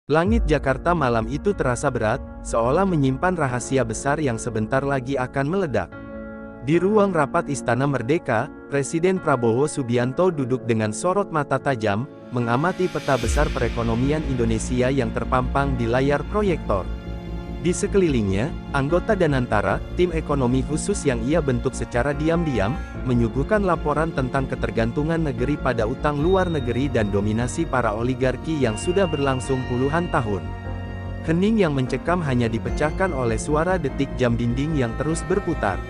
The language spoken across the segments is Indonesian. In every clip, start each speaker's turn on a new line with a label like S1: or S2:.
S1: Langit Jakarta malam itu terasa berat, seolah menyimpan rahasia besar yang sebentar lagi akan meledak. Di ruang rapat Istana Merdeka, Presiden Prabowo Subianto duduk dengan sorot mata tajam, mengamati peta besar perekonomian Indonesia yang terpampang di layar proyektor. Di sekelilingnya, anggota Danantara, tim ekonomi khusus yang ia bentuk secara diam-diam, menyuguhkan laporan tentang ketergantungan negeri pada utang luar negeri dan dominasi para oligarki yang sudah berlangsung puluhan tahun. Hening yang mencekam hanya dipecahkan oleh suara detik jam dinding yang terus berputar.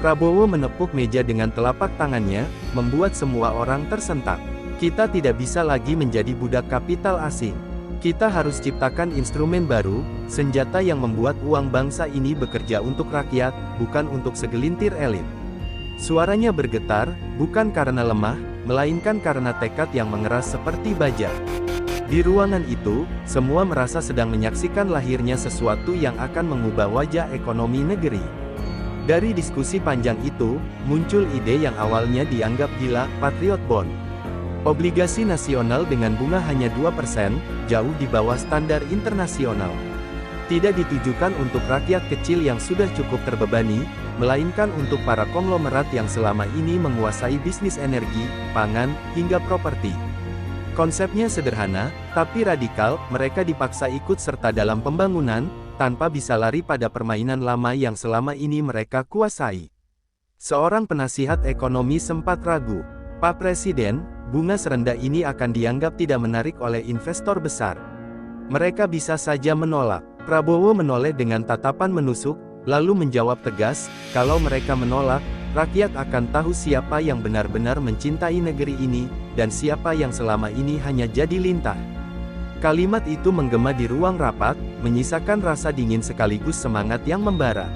S1: Prabowo menepuk meja dengan telapak tangannya, membuat semua orang tersentak. Kita tidak bisa lagi menjadi budak kapital asing. Kita harus ciptakan instrumen baru, senjata yang membuat uang bangsa ini bekerja untuk rakyat, bukan untuk segelintir elit. Suaranya bergetar, bukan karena lemah, melainkan karena tekad yang mengeras seperti baja. Di ruangan itu, semua merasa sedang menyaksikan lahirnya sesuatu yang akan mengubah wajah ekonomi negeri. Dari diskusi panjang itu, muncul ide yang awalnya dianggap gila, Patriot Bond. Obligasi nasional dengan bunga hanya 2%, jauh di bawah standar internasional. Tidak ditujukan untuk rakyat kecil yang sudah cukup terbebani, melainkan untuk para konglomerat yang selama ini menguasai bisnis energi, pangan, hingga properti. Konsepnya sederhana, tapi radikal, mereka dipaksa ikut serta dalam pembangunan, tanpa bisa lari pada permainan lama yang selama ini mereka kuasai. Seorang penasihat ekonomi sempat ragu, "Pak Presiden, bunga serendah ini akan dianggap tidak menarik oleh investor besar. Mereka bisa saja menolak." Prabowo menoleh dengan tatapan menusuk, lalu menjawab tegas, "Kalau mereka menolak, rakyat akan tahu siapa yang benar-benar mencintai negeri ini, dan siapa yang selama ini hanya jadi lintah." Kalimat itu menggema di ruang rapat, menyisakan rasa dingin sekaligus semangat yang membara.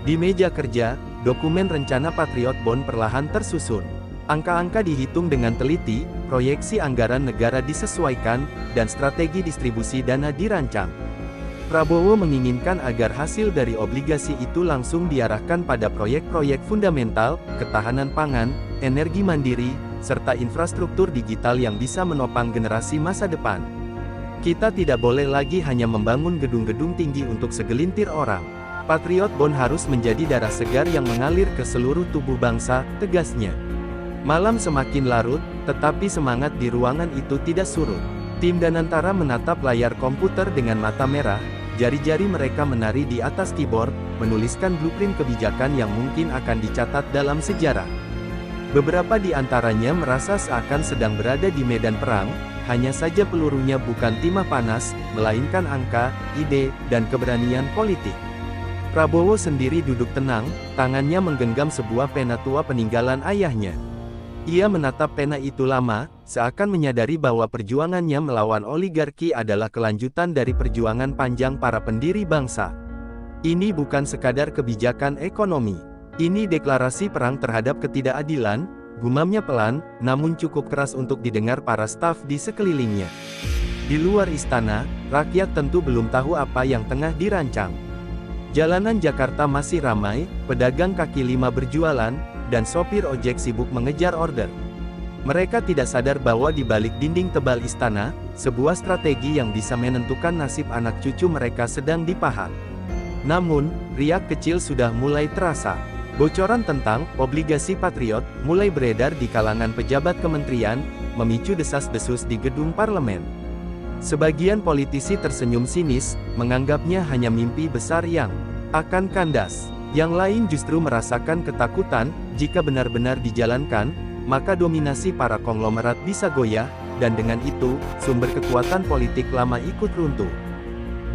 S1: Di meja kerja, dokumen rencana Patriot Bond perlahan tersusun. Angka-angka dihitung dengan teliti, proyeksi anggaran negara disesuaikan, dan strategi distribusi dana dirancang. Prabowo menginginkan agar hasil dari obligasi itu langsung diarahkan pada proyek-proyek fundamental, ketahanan pangan, energi mandiri, serta infrastruktur digital yang bisa menopang generasi masa depan. Kita tidak boleh lagi hanya membangun gedung-gedung tinggi untuk segelintir orang. Patriot Bond harus menjadi darah segar yang mengalir ke seluruh tubuh bangsa, tegasnya. Malam semakin larut, tetapi semangat di ruangan itu tidak surut. Tim Danantara menatap layar komputer dengan mata merah, jari-jari mereka menari di atas keyboard, menuliskan blueprint kebijakan yang mungkin akan dicatat dalam sejarah. Beberapa di antaranya merasa seakan sedang berada di medan perang, hanya saja pelurunya bukan timah panas, melainkan angka, ide, dan keberanian politik. Prabowo sendiri duduk tenang, tangannya menggenggam sebuah pena tua peninggalan ayahnya. Ia menatap pena itu lama, seakan menyadari bahwa perjuangannya melawan oligarki adalah kelanjutan dari perjuangan panjang para pendiri bangsa. Ini bukan sekadar kebijakan ekonomi. Ini deklarasi perang terhadap ketidakadilan, gumamnya pelan, namun cukup keras untuk didengar para staf di sekelilingnya. Di luar istana, rakyat tentu belum tahu apa yang tengah dirancang. Jalanan Jakarta masih ramai, pedagang kaki lima berjualan, dan sopir ojek sibuk mengejar order. Mereka tidak sadar bahwa di balik dinding tebal istana, sebuah strategi yang bisa menentukan nasib anak cucu mereka sedang dipahat. Namun, riak kecil sudah mulai terasa. Bocoran tentang obligasi Patriot mulai beredar di kalangan pejabat kementerian, memicu desas-desus di gedung parlemen. Sebagian politisi tersenyum sinis, menganggapnya hanya mimpi besar yang akan kandas. Yang lain justru merasakan ketakutan, jika benar-benar dijalankan, maka dominasi para konglomerat bisa goyah, dan dengan itu, sumber kekuatan politik lama ikut runtuh.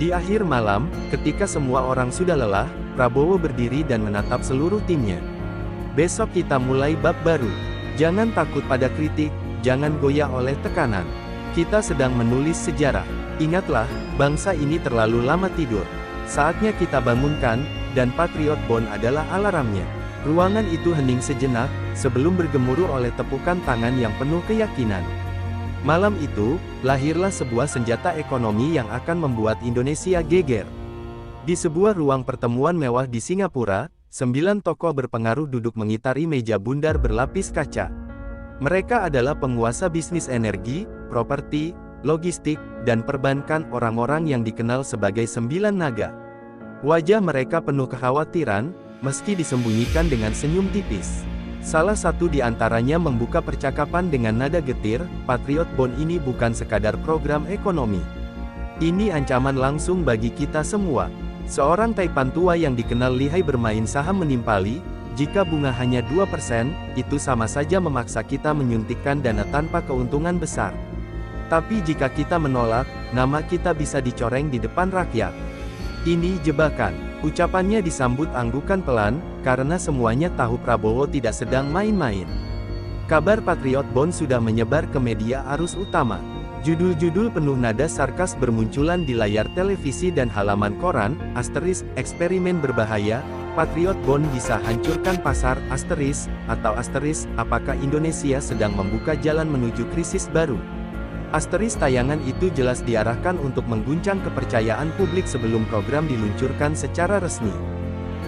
S1: Di akhir malam, ketika semua orang sudah lelah, Prabowo berdiri dan menatap seluruh timnya. "Besok kita mulai bab baru. Jangan takut pada kritik, jangan goyah oleh tekanan. Kita sedang menulis sejarah. Ingatlah, bangsa ini terlalu lama tidur. Saatnya kita bangunkan, dan Patriot Bond adalah alarmnya." Ruangan itu hening sejenak, sebelum bergemuruh oleh tepukan tangan yang penuh keyakinan. Malam itu, lahirlah sebuah senjata ekonomi yang akan membuat Indonesia geger. Di sebuah ruang pertemuan mewah di Singapura, 9 tokoh berpengaruh duduk mengitari meja bundar berlapis kaca. Mereka adalah penguasa bisnis energi, properti, logistik, dan perbankan orang-orang yang dikenal sebagai 9 naga. Wajah mereka penuh kekhawatiran, meski disembunyikan dengan senyum tipis. Salah satu di antaranya membuka percakapan dengan nada getir, Patriot Bond ini bukan sekadar program ekonomi. Ini ancaman langsung bagi kita semua. Seorang taipan tua yang dikenal lihai bermain saham menimpali, jika bunga hanya 2%, itu sama saja memaksa kita menyuntikkan dana tanpa keuntungan besar. Tapi jika kita menolak, nama kita bisa dicoreng di depan rakyat. Ini jebakan. Ucapannya disambut anggukan pelan, karena semuanya tahu Prabowo tidak sedang main-main. Kabar Patriot Bond sudah menyebar ke media arus utama. Judul-judul penuh nada sarkas bermunculan di layar televisi dan halaman koran, eksperimen berbahaya, Patriot Bond bisa hancurkan pasar, apakah Indonesia sedang membuka jalan menuju krisis baru? Tayangan itu jelas diarahkan untuk mengguncang kepercayaan publik sebelum program diluncurkan secara resmi.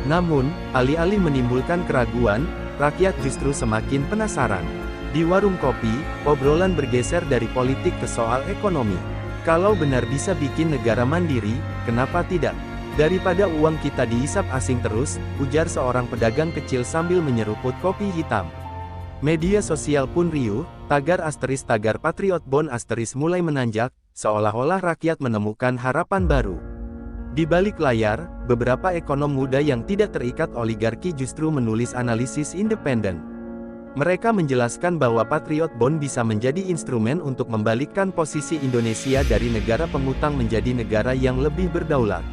S1: Namun, alih-alih menimbulkan keraguan, rakyat justru semakin penasaran. Di warung kopi, obrolan bergeser dari politik ke soal ekonomi. Kalau benar bisa bikin negara mandiri, kenapa tidak? Daripada uang kita dihisap asing terus, ujar seorang pedagang kecil sambil menyeruput kopi hitam. Media sosial pun riuh, tagar Patriot Bond mulai menanjak, seolah-olah rakyat menemukan harapan baru. Di balik layar, beberapa ekonom muda yang tidak terikat oligarki justru menulis analisis independen. Mereka menjelaskan bahwa Patriot Bond bisa menjadi instrumen untuk membalikkan posisi Indonesia dari negara pengutang menjadi negara yang lebih berdaulat.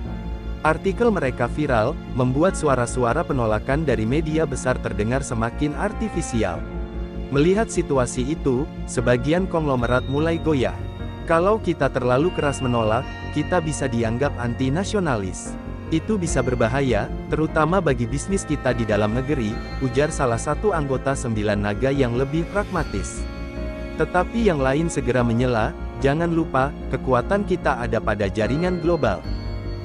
S1: Artikel mereka viral, membuat suara-suara penolakan dari media besar terdengar semakin artifisial. Melihat situasi itu, sebagian konglomerat mulai goyah. Kalau kita terlalu keras menolak, kita bisa dianggap anti-nasionalis. Itu bisa berbahaya, terutama bagi bisnis kita di dalam negeri, ujar salah satu anggota 9 naga yang lebih pragmatis. Tetapi yang lain segera menyela, jangan lupa, kekuatan kita ada pada jaringan global.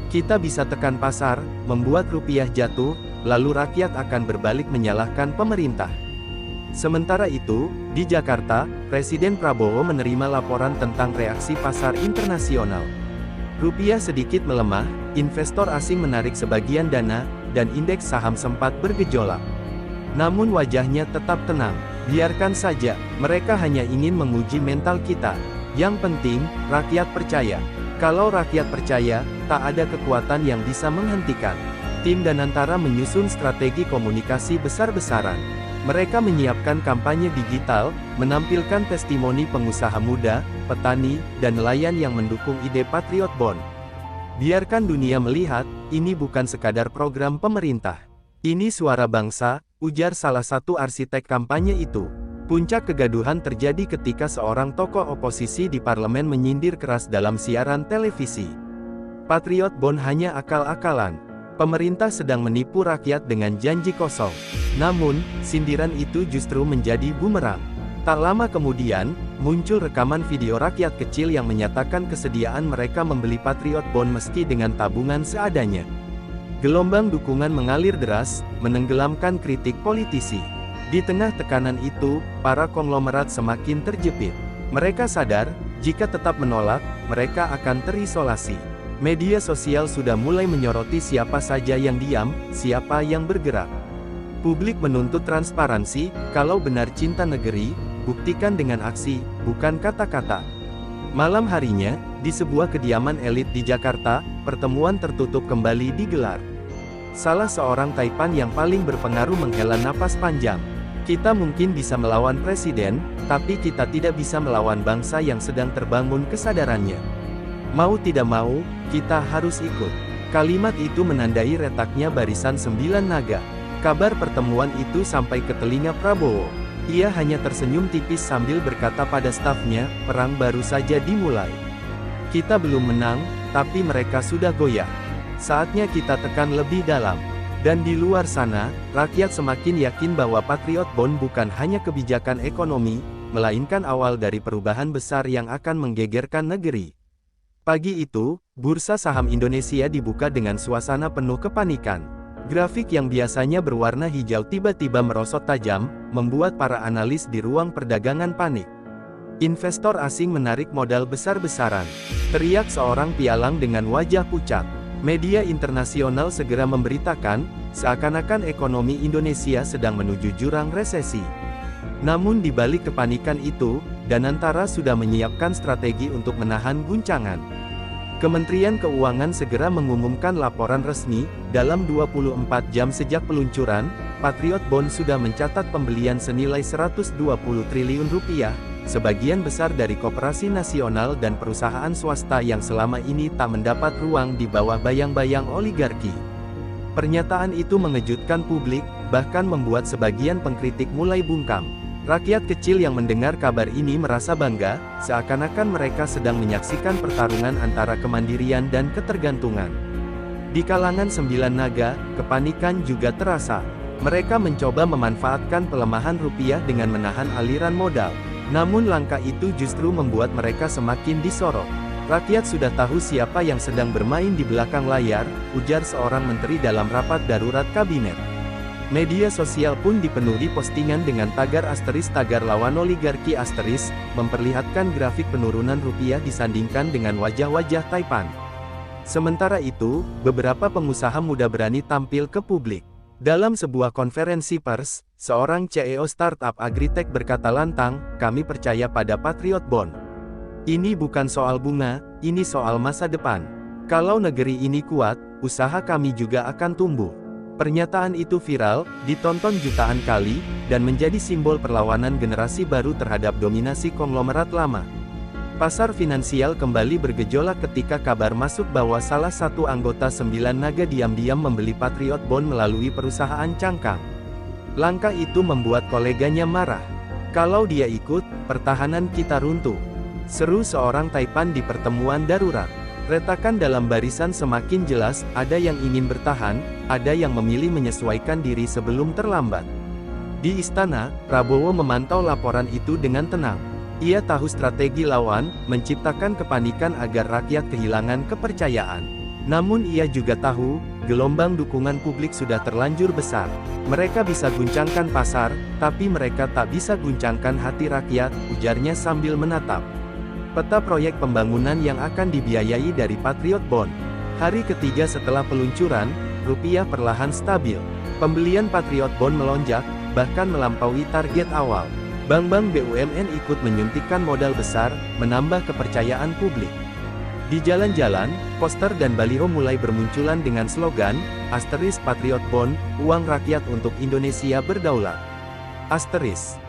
S1: Kita bisa tekan pasar, membuat rupiah jatuh, lalu rakyat akan berbalik menyalahkan pemerintah. Sementara itu, di Jakarta, Presiden Prabowo menerima laporan tentang reaksi pasar internasional. Rupiah sedikit melemah, investor asing menarik sebagian dana, dan indeks saham sempat bergejolak. Namun wajahnya tetap tenang. Biarkan saja, mereka hanya ingin menguji mental kita. Yang penting, rakyat percaya. Kalau rakyat percaya, tak ada kekuatan yang bisa menghentikan. Tim Danantara menyusun strategi komunikasi besar-besaran. Mereka menyiapkan kampanye digital, menampilkan testimoni pengusaha muda, petani, dan nelayan yang mendukung ide Patriot Bond. Biarkan dunia melihat, ini bukan sekadar program pemerintah. Ini suara bangsa, ujar salah satu arsitek kampanye itu. Puncak kegaduhan terjadi ketika seorang tokoh oposisi di parlemen menyindir keras dalam siaran televisi. Patriot Bond hanya akal-akalan. Pemerintah sedang menipu rakyat dengan janji kosong. Namun, sindiran itu justru menjadi bumerang. Tak lama kemudian, muncul rekaman video rakyat kecil yang menyatakan kesediaan mereka membeli Patriot Bond meski dengan tabungan seadanya. Gelombang dukungan mengalir deras, menenggelamkan kritik politisi. Di tengah tekanan itu, para konglomerat semakin terjepit. Mereka sadar, jika tetap menolak, mereka akan terisolasi. Media sosial sudah mulai menyoroti siapa saja yang diam, siapa yang bergerak. Publik menuntut transparansi, kalau benar cinta negeri, buktikan dengan aksi, bukan kata-kata. Malam harinya, di sebuah kediaman elit di Jakarta, pertemuan tertutup kembali digelar. Salah seorang taipan yang paling berpengaruh menghela napas panjang. Kita mungkin bisa melawan presiden, tapi kita tidak bisa melawan bangsa yang sedang terbangun kesadarannya. Mau tidak mau, kita harus ikut. Kalimat itu menandai retaknya barisan 9 naga. Kabar pertemuan itu sampai ke telinga Prabowo. Ia hanya tersenyum tipis sambil berkata pada stafnya, perang baru saja dimulai. Kita belum menang, tapi mereka sudah goyah. Saatnya kita tekan lebih dalam. Dan di luar sana, rakyat semakin yakin bahwa Patriot Bond bukan hanya kebijakan ekonomi, melainkan awal dari perubahan besar yang akan menggegerkan negeri. Pagi itu, bursa saham Indonesia dibuka dengan suasana penuh kepanikan. Grafik yang biasanya berwarna hijau tiba-tiba merosot tajam, membuat para analis di ruang perdagangan panik. Investor asing menarik modal besar-besaran. Teriak seorang pialang dengan wajah pucat. Media internasional segera memberitakan, seakan-akan ekonomi Indonesia sedang menuju jurang resesi. Namun di balik kepanikan itu, Danantara sudah menyiapkan strategi untuk menahan guncangan. Kementerian Keuangan segera mengumumkan laporan resmi, dalam 24 jam sejak peluncuran, Patriot Bond sudah mencatat pembelian senilai 120 triliun rupiah, sebagian besar dari koperasi nasional dan perusahaan swasta yang selama ini tak mendapat ruang di bawah bayang-bayang oligarki. Pernyataan itu mengejutkan publik, bahkan membuat sebagian pengkritik mulai bungkam. Rakyat kecil yang mendengar kabar ini merasa bangga, seakan-akan mereka sedang menyaksikan pertarungan antara kemandirian dan ketergantungan. Di kalangan sembilan naga, kepanikan juga terasa. Mereka mencoba memanfaatkan pelemahan rupiah dengan menahan aliran modal. Namun langkah itu justru membuat mereka semakin disorot. Rakyat sudah tahu siapa yang sedang bermain di belakang layar, ujar seorang menteri dalam rapat darurat kabinet. Media sosial pun dipenuhi postingan dengan tagar lawan oligarki memperlihatkan grafik penurunan rupiah disandingkan dengan wajah-wajah Taipan. Sementara itu, beberapa pengusaha muda berani tampil ke publik. Dalam sebuah konferensi pers, seorang CEO startup agritech berkata lantang, "Kami percaya pada Patriot Bond. Ini bukan soal bunga, ini soal masa depan. Kalau negeri ini kuat, usaha kami juga akan tumbuh." Pernyataan itu viral, ditonton jutaan kali, dan menjadi simbol perlawanan generasi baru terhadap dominasi konglomerat lama. Pasar finansial kembali bergejolak ketika kabar masuk bahwa salah satu anggota sembilan naga diam-diam membeli Patriot Bond melalui perusahaan cangkang. Langkah itu membuat koleganya marah. "Kalau dia ikut, pertahanan kita runtuh," seru seorang Taipan di pertemuan darurat. Retakan dalam barisan semakin jelas, ada yang ingin bertahan, ada yang memilih menyesuaikan diri sebelum terlambat. Di istana, Prabowo memantau laporan itu dengan tenang. Ia tahu strategi lawan, menciptakan kepanikan agar rakyat kehilangan kepercayaan. Namun ia juga tahu, gelombang dukungan publik sudah terlanjur besar. Mereka bisa guncangkan pasar, tapi mereka tak bisa guncangkan hati rakyat, ujarnya sambil menatap peta proyek pembangunan yang akan dibiayai dari Patriot Bond. Hari ketiga setelah peluncuran, rupiah perlahan stabil. Pembelian Patriot Bond melonjak, bahkan melampaui target awal. Bank-bank BUMN ikut menyuntikkan modal besar, menambah kepercayaan publik. Di jalan-jalan, poster dan baliho mulai bermunculan dengan slogan, *Patriot Bond, uang rakyat untuk Indonesia berdaulat.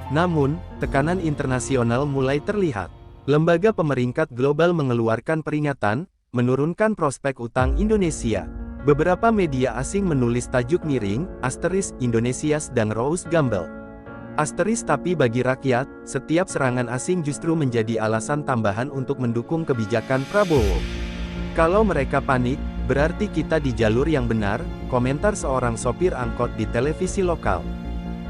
S1: Namun, tekanan internasional mulai terlihat. Lembaga pemeringkat global mengeluarkan peringatan, menurunkan prospek utang Indonesia. Beberapa media asing menulis tajuk miring, Indonesia sedang Rose Gamble. Tapi bagi rakyat, setiap serangan asing justru menjadi alasan tambahan untuk mendukung kebijakan Prabowo. Kalau mereka panik, berarti kita di jalur yang benar, komentar seorang sopir angkot di televisi lokal.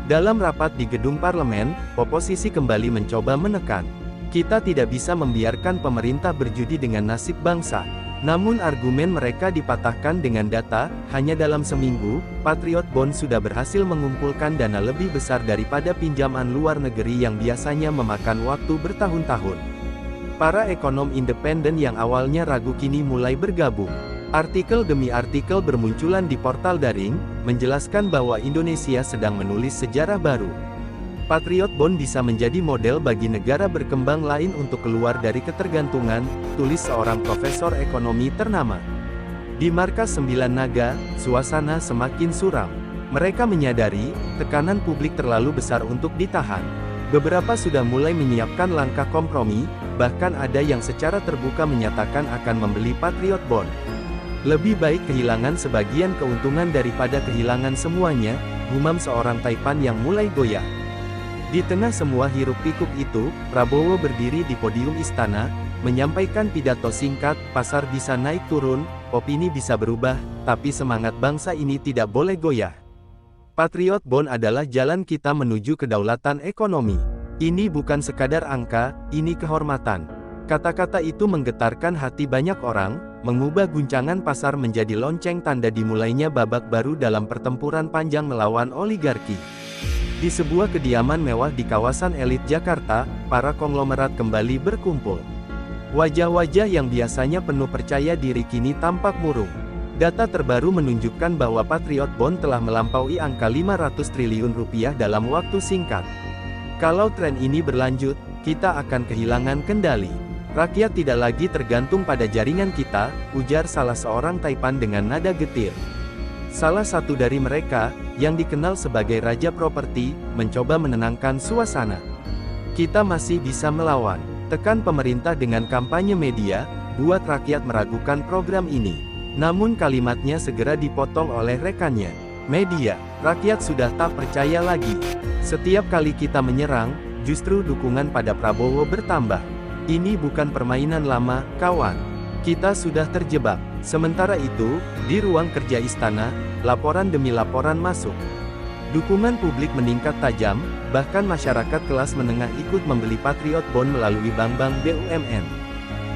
S1: Dalam rapat di gedung parlemen, oposisi kembali mencoba menekan. Kita tidak bisa membiarkan pemerintah berjudi dengan nasib bangsa. Namun argumen mereka dipatahkan dengan data, hanya dalam seminggu, Patriot Bond sudah berhasil mengumpulkan dana lebih besar daripada pinjaman luar negeri yang biasanya memakan waktu bertahun-tahun. Para ekonom independen yang awalnya ragu kini mulai bergabung. Artikel demi artikel bermunculan di portal daring, menjelaskan bahwa Indonesia sedang menulis sejarah baru. Patriot Bond bisa menjadi model bagi negara berkembang lain untuk keluar dari ketergantungan, tulis seorang profesor ekonomi ternama. Di markas Sembilan Naga, suasana semakin suram. Mereka menyadari, tekanan publik terlalu besar untuk ditahan. Beberapa sudah mulai menyiapkan langkah kompromi, bahkan ada yang secara terbuka menyatakan akan membeli Patriot Bond. Lebih baik kehilangan sebagian keuntungan daripada kehilangan semuanya, gumam seorang Taipan yang mulai goyah. Di tengah semua hiruk-pikuk itu, Prabowo berdiri di podium istana, menyampaikan pidato singkat, pasar bisa naik turun, opini bisa berubah, tapi semangat bangsa ini tidak boleh goyah. Patriot Bond adalah jalan kita menuju kedaulatan ekonomi. Ini bukan sekadar angka, ini kehormatan. Kata-kata itu menggetarkan hati banyak orang, mengubah guncangan pasar menjadi lonceng tanda dimulainya babak baru dalam pertempuran panjang melawan oligarki. Di sebuah kediaman mewah di kawasan elit Jakarta, para konglomerat kembali berkumpul. Wajah-wajah yang biasanya penuh percaya diri kini tampak murung. Data terbaru menunjukkan bahwa Patriot Bond telah melampaui angka 500 triliun rupiah dalam waktu singkat. Kalau tren ini berlanjut, kita akan kehilangan kendali. Rakyat tidak lagi tergantung pada jaringan kita, ujar salah seorang Taipan dengan nada getir. Salah satu dari mereka, yang dikenal sebagai Raja Properti, mencoba menenangkan suasana. Kita masih bisa melawan. Tekan pemerintah dengan kampanye media, buat rakyat meragukan program ini. Namun kalimatnya segera dipotong oleh rekannya. Media, rakyat sudah tak percaya lagi. Setiap kali kita menyerang, justru dukungan pada Prabowo bertambah. Ini bukan permainan lama, kawan. Kita sudah terjebak. Sementara itu, di ruang kerja istana, laporan demi laporan masuk. Dukungan publik meningkat tajam, bahkan masyarakat kelas menengah ikut membeli Patriot Bond melalui bank-bank BUMN.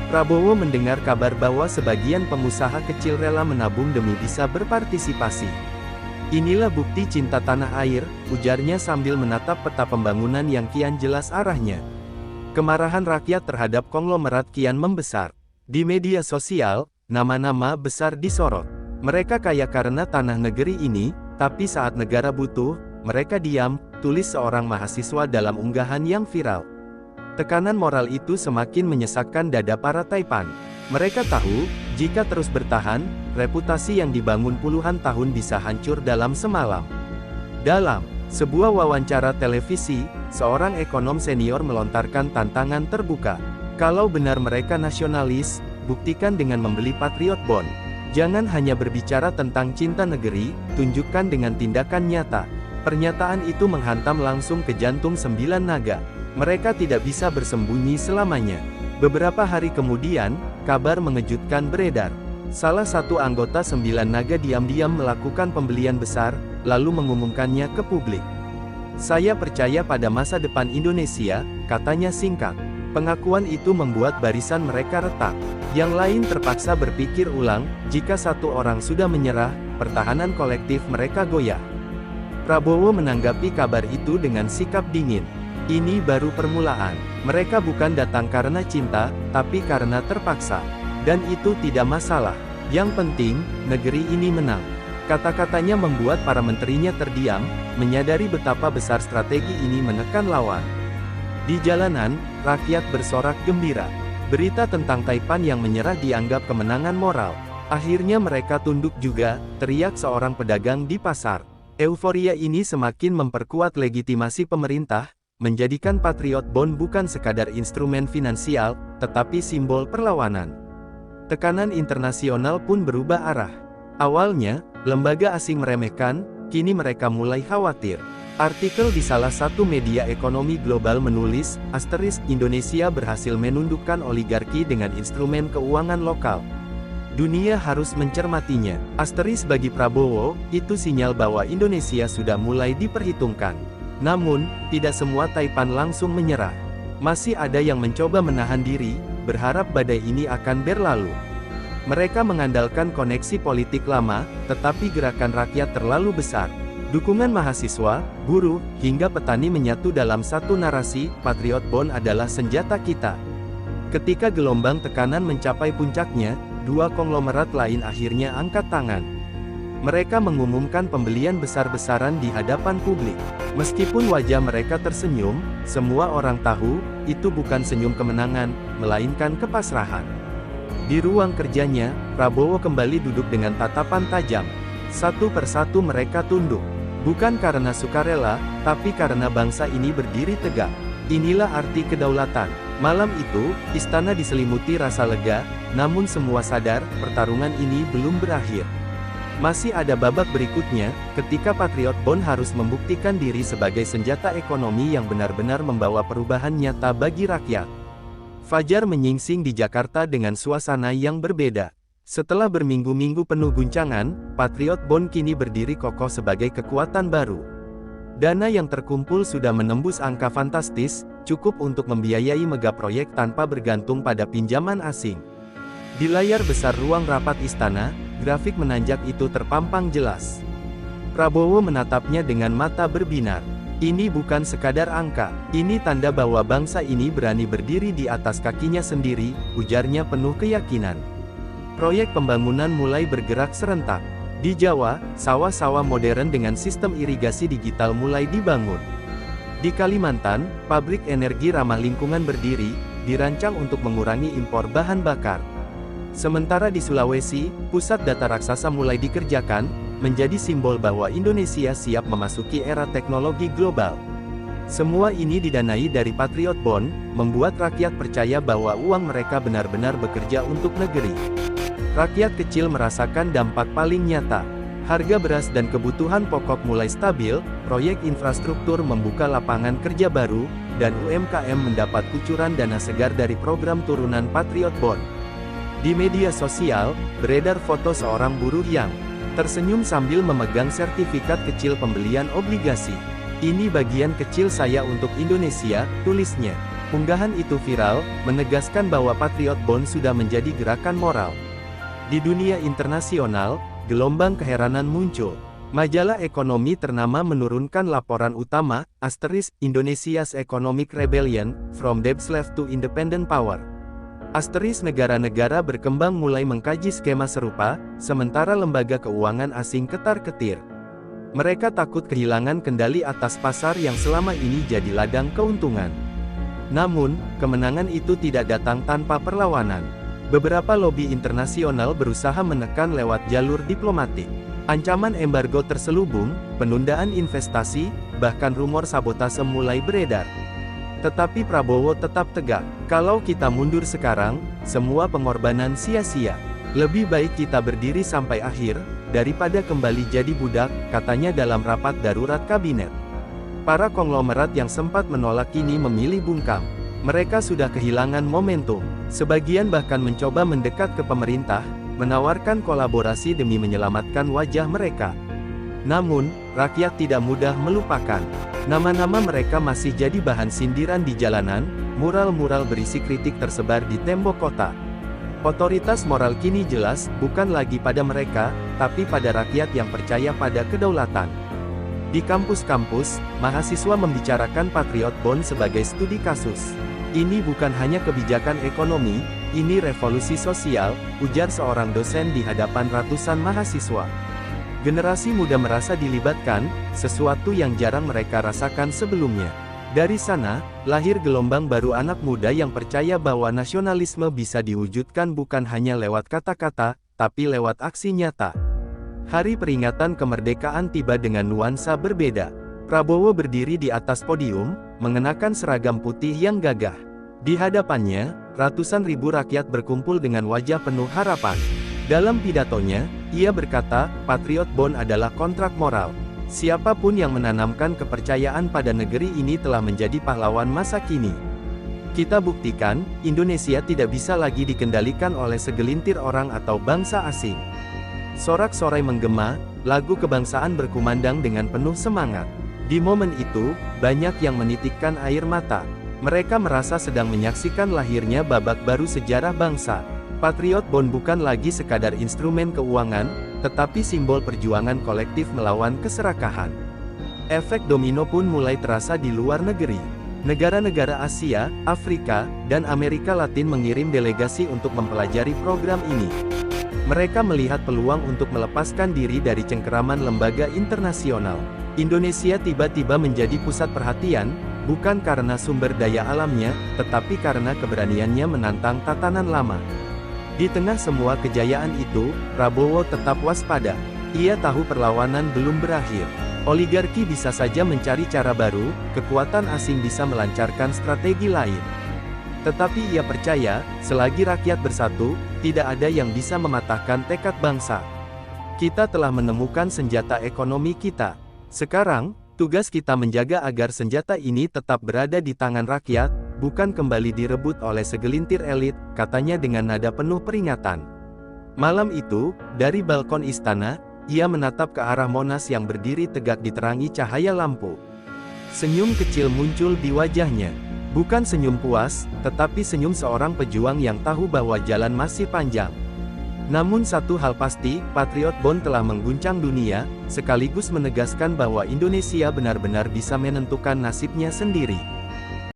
S1: Prabowo mendengar kabar bahwa sebagian pengusaha kecil rela menabung demi bisa berpartisipasi. Inilah bukti cinta tanah air, ujarnya sambil menatap peta pembangunan yang kian jelas arahnya. Kemarahan rakyat terhadap konglomerat kian membesar. Di media sosial, nama-nama besar disorot. Mereka kaya karena tanah negeri ini, tapi saat negara butuh, mereka diam, tulis seorang mahasiswa dalam unggahan yang viral. Tekanan moral itu semakin menyesakkan dada para Taipan. Mereka tahu, jika terus bertahan, reputasi yang dibangun puluhan tahun bisa hancur dalam semalam. Dalam sebuah wawancara televisi, seorang ekonom senior melontarkan tantangan terbuka. Kalau benar mereka nasionalis, buktikan dengan membeli Patriot Bond. Jangan hanya berbicara tentang cinta negeri, tunjukkan dengan tindakan nyata. Pernyataan itu menghantam langsung ke jantung 9 naga. Mereka tidak bisa bersembunyi selamanya. Beberapa hari kemudian, kabar mengejutkan beredar. Salah satu anggota 9 naga diam-diam melakukan pembelian besar, lalu mengumumkannya ke publik. Saya percaya pada masa depan Indonesia, katanya singkat. Pengakuan itu membuat barisan mereka retak. Yang lain terpaksa berpikir ulang, jika satu orang sudah menyerah, pertahanan kolektif mereka goyah. Prabowo menanggapi kabar itu dengan sikap dingin. Ini baru permulaan. Mereka bukan datang karena cinta, tapi karena terpaksa. Dan itu tidak masalah. Yang penting, negeri ini menang. Kata-katanya membuat para menterinya terdiam, menyadari betapa besar strategi ini menekan lawan. Di jalanan, rakyat bersorak gembira. Berita tentang Taipan yang menyerah dianggap kemenangan moral. Akhirnya mereka tunduk juga, teriak seorang pedagang di pasar. Euforia ini semakin memperkuat legitimasi pemerintah, menjadikan Patriot Bond bukan sekadar instrumen finansial, tetapi simbol perlawanan. Tekanan internasional pun berubah arah. Awalnya, lembaga asing meremehkan, kini mereka mulai khawatir. Artikel di salah satu media ekonomi global menulis, Indonesia berhasil menundukkan oligarki dengan instrumen keuangan lokal. Dunia harus mencermatinya. Bagi Prabowo, itu sinyal bahwa Indonesia sudah mulai diperhitungkan. Namun, tidak semua Taipan langsung menyerah. Masih ada yang mencoba menahan diri, berharap badai ini akan berlalu. Mereka mengandalkan koneksi politik lama, tetapi gerakan rakyat terlalu besar. Dukungan mahasiswa, buruh, hingga petani menyatu dalam satu narasi, Patriot Bond adalah senjata kita. Ketika gelombang tekanan mencapai puncaknya, dua konglomerat lain akhirnya angkat tangan. Mereka mengumumkan pembelian besar-besaran di hadapan publik. Meskipun wajah mereka tersenyum, semua orang tahu, itu bukan senyum kemenangan, melainkan kepasrahan. Di ruang kerjanya, Prabowo kembali duduk dengan tatapan tajam. Satu persatu mereka tunduk. Bukan karena sukarela, tapi karena bangsa ini berdiri tegak. Inilah arti kedaulatan. Malam itu, istana diselimuti rasa lega, namun semua sadar, pertarungan ini belum berakhir. Masih ada babak berikutnya, ketika Patriot Bond harus membuktikan diri sebagai senjata ekonomi yang benar-benar membawa perubahan nyata bagi rakyat. Fajar menyingsing di Jakarta dengan suasana yang berbeda. Setelah berminggu-minggu penuh guncangan, Patriot Bond kini berdiri kokoh sebagai kekuatan baru. Dana yang terkumpul sudah menembus angka fantastis, cukup untuk membiayai megaproyek tanpa bergantung pada pinjaman asing. Di layar besar ruang rapat istana, grafik menanjak itu terpampang jelas. Prabowo menatapnya dengan mata berbinar. Ini bukan sekadar angka, ini tanda bahwa bangsa ini berani berdiri di atas kakinya sendiri, ujarnya penuh keyakinan. Proyek pembangunan mulai bergerak serentak. Di Jawa, sawah-sawah modern dengan sistem irigasi digital mulai dibangun. Di Kalimantan, pabrik energi ramah lingkungan berdiri, dirancang untuk mengurangi impor bahan bakar. Sementara di Sulawesi, pusat data raksasa mulai dikerjakan, menjadi simbol bahwa Indonesia siap memasuki era teknologi global. Semua ini didanai dari Patriot Bond, membuat rakyat percaya bahwa uang mereka benar-benar bekerja untuk negeri. Rakyat kecil merasakan dampak paling nyata. Harga beras dan kebutuhan pokok mulai stabil, proyek infrastruktur membuka lapangan kerja baru, dan UMKM mendapat kucuran dana segar dari program turunan Patriot Bond. Di media sosial, beredar foto seorang buruh yang tersenyum sambil memegang sertifikat kecil pembelian obligasi. Ini bagian kecil saya untuk Indonesia, tulisnya. Unggahan itu viral, menegaskan bahwa Patriot Bond sudah menjadi gerakan moral. Di dunia internasional, gelombang keheranan muncul. Majalah ekonomi ternama menurunkan laporan utama, Indonesia's Economic Rebellion, From Debt Slave to Independent Power. Negara-negara berkembang mulai mengkaji skema serupa, sementara lembaga keuangan asing ketar-ketir. Mereka takut kehilangan kendali atas pasar yang selama ini jadi ladang keuntungan. Namun, kemenangan itu tidak datang tanpa perlawanan. Beberapa lobi internasional berusaha menekan lewat jalur diplomatik. Ancaman embargo terselubung, penundaan investasi, bahkan rumor sabotase mulai beredar. Tetapi Prabowo tetap tegak, kalau kita mundur sekarang, semua pengorbanan sia-sia. Lebih baik kita berdiri sampai akhir, daripada kembali jadi budak, katanya dalam rapat darurat kabinet. Para konglomerat yang sempat menolak kini memilih bungkam. Mereka sudah kehilangan momentum. Sebagian bahkan mencoba mendekat ke pemerintah, menawarkan kolaborasi demi menyelamatkan wajah mereka. Namun, rakyat tidak mudah melupakan. Nama-nama mereka masih jadi bahan sindiran di jalanan, mural-mural berisi kritik tersebar di tembok kota. Otoritas moral kini jelas, bukan lagi pada mereka, tapi pada rakyat yang percaya pada kedaulatan. Di kampus-kampus, mahasiswa membicarakan Patriot Bond sebagai studi kasus. Ini bukan hanya kebijakan ekonomi, ini revolusi sosial, ujar seorang dosen di hadapan ratusan mahasiswa. Generasi muda merasa dilibatkan, sesuatu yang jarang mereka rasakan sebelumnya. Dari sana, lahir gelombang baru anak muda yang percaya bahwa nasionalisme bisa diwujudkan bukan hanya lewat kata-kata, tapi lewat aksi nyata. Hari peringatan kemerdekaan tiba dengan nuansa berbeda. Prabowo berdiri di atas podium, mengenakan seragam putih yang gagah. Di hadapannya, ratusan ribu rakyat berkumpul dengan wajah penuh harapan. Dalam pidatonya, ia berkata, Patriot Bond adalah kontrak moral. Siapapun yang menanamkan kepercayaan pada negeri ini telah menjadi pahlawan masa kini. Kita buktikan, Indonesia tidak bisa lagi dikendalikan oleh segelintir orang atau bangsa asing. Sorak-sorai menggema, lagu kebangsaan berkumandang dengan penuh semangat. Di momen itu, banyak yang menitikkan air mata. Mereka merasa sedang menyaksikan lahirnya babak baru sejarah bangsa. Patriot Bond bukan lagi sekadar instrumen keuangan, tetapi simbol perjuangan kolektif melawan keserakahan. Efek domino pun mulai terasa di luar negeri. Negara-negara Asia, Afrika, dan Amerika Latin mengirim delegasi untuk mempelajari program ini. Mereka melihat peluang untuk melepaskan diri dari cengkeraman lembaga internasional. Indonesia tiba-tiba menjadi pusat perhatian, bukan karena sumber daya alamnya, tetapi karena keberaniannya menantang tatanan lama. Di tengah semua kejayaan itu, Prabowo tetap waspada. Ia tahu perlawanan belum berakhir. Oligarki bisa saja mencari cara baru, kekuatan asing bisa melancarkan strategi lain. Tetapi ia percaya, selagi rakyat bersatu, tidak ada yang bisa mematahkan tekad bangsa. Kita telah menemukan senjata ekonomi kita. Sekarang, tugas kita menjaga agar senjata ini tetap berada di tangan rakyat, bukan kembali direbut oleh segelintir elit, katanya dengan nada penuh peringatan. Malam itu, dari balkon istana, ia menatap ke arah Monas yang berdiri tegak diterangi cahaya lampu. Senyum kecil muncul di wajahnya. Bukan senyum puas, tetapi senyum seorang pejuang yang tahu bahwa jalan masih panjang. Namun satu hal pasti, Patriot Bond telah mengguncang dunia, sekaligus menegaskan bahwa Indonesia benar-benar bisa menentukan nasibnya sendiri.